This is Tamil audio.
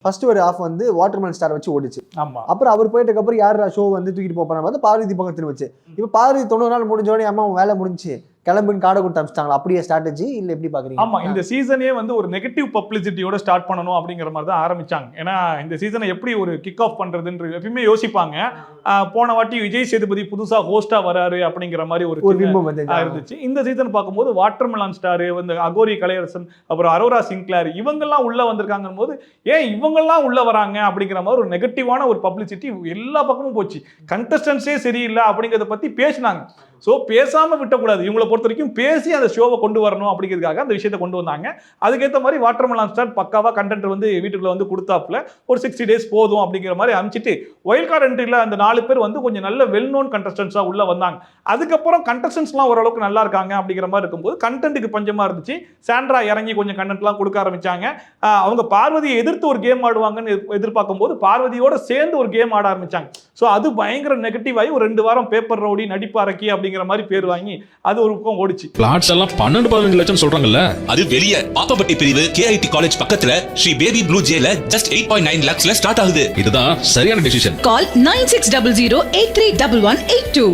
ஃபர்ஸ்ட் ஒரு ஆஃப் வந்து வாட்டர்மெலன் ஸ்டார் வச்சு ஓடிச்சு. ஆமா. அப்புறம் அவர் போயிட்டதுக்கு அப்புறம் யார் ஷோ வந்து தூக்கிட்டு போறாங்க வந்து பார்வதி பக்கத்துல வச்சு. இப்போ பார்வதி 90 நாள் முடிஞ்சோடனே அம்மா வேலை முடிஞ்சு கிளம்புன்னு காடை கொடுத்து அமிச்சிட்டாங்களா? அப்படியே ஸ்ட்ராட்டஜி இல்ல எப்படி பாக்குறீங்க? ஆமா, இந்த சீசனே வந்து ஒரு நெகட்டிவ் பப்ளிசிட்டியோட ஸ்டார்ட் பண்ணணும் அப்படிங்கிற மாதிரி தான் ஆரம்பிச்சாங்க. ஏன்னா இந்த சீசனை எப்படி ஒரு கிக் ஆஃப் பண்றதுன்னு எப்பயுமே யோசிப்பாங்க. போன வாட்டி விஜய் சேதுபதி புதுசா ஹோஸ்டா வராரு அப்படிங்கிற மாதிரி ஒரு இருந்துச்சு. இந்த சீசன் பார்க்கும்போது வாட்டர்மெலன் ஸ்டார், வந்து அகோரி கலையரசன், அப்புறம் அரோரா சிங்க்ளேர் இவங்கெல்லாம் உள்ள வந்திருக்காங்க போது ஏன் இவங்கெல்லாம் உள்ள வராங்க அப்படிங்கிற மாதிரி ஒரு நெகட்டிவான ஒரு பப்ளிசிட்டி எல்லா பக்கமும் போச்சு. கண்டஸ்டன்ஸே சரியில்லை அப்படிங்கிறத பத்தி பேசினாங்க. ஸோ பேசாம விட்டக்கூடாது, இவங்களை பொறுத்த வரைக்கும் பேசி அந்த ஷோவை கொண்டு வரணும் அப்படிங்கிறதுக்காக அந்த விஷயத்தை கொண்டு வந்தாங்க. அதுக்கேற்ற மாதிரி வாட்டர்மெலன் ஸ்டார் பக்காவா கண்டென்ட் வந்து வீட்டுக்குள்ள வந்து கொடுத்தாப்புல ஒரு 60 days போதும் அப்படிங்கிற மாதிரி அமைச்சிட்டு ஒயில்ட் கார்டு என்ட்ரியில் அந்த 4 பேர் வந்து கொஞ்சம் நல்ல வெல் நோன் கண்டஸ்டன்ஸா உள்ள வந்தாங்க. அதுக்கப்புறம் கண்டஸ்டன்ஸ்லாம் ஓரளவுக்கு நல்லா இருக்காங்க அப்படிங்கிற மாதிரி இருக்கும்போது கண்டென்ட்டுக்கு பஞ்சமா இருந்துச்சு. சாண்ட்ரா இறங்கி கொஞ்சம் கண்டென்ட்லாம் கொடுக்க ஆரம்பிச்சாங்க. அவங்க பார்வதியை எதிர்த்து ஒரு கேம் ஆடுவாங்கன்னு எதிர்பார்க்கும் போது பார்வதியோட சேர்ந்து ஒரு கேம் ஆட ஆரம்பிச்சாங்க. ஸோ அது பயங்கர நெகட்டிவ் ஆகி ஒரு 2 வாரம் பேப்பர் ரவுடி நடிப்பு அரக்கி அப்படிங்கிற மாதிரி பேர் வாங்கி அது ஒரு பக்கம் ஓடிச்சு. பிளாட்ஸ் எல்லாம் 12-15 லட்சம் சொல்றாங்கல்ல. அது வெளிய பாப்பப்பட்டி பிரிவு KIT காலேஜ் பக்கத்துல ஸ்ரீ பேபி ப்ளூ ஜேல ஜஸ்ட் 8.9 lakhsல ஸ்டார்ட் ஆகுது. இதுதான் சரியான டிசிஷன். கால் 9600 831182.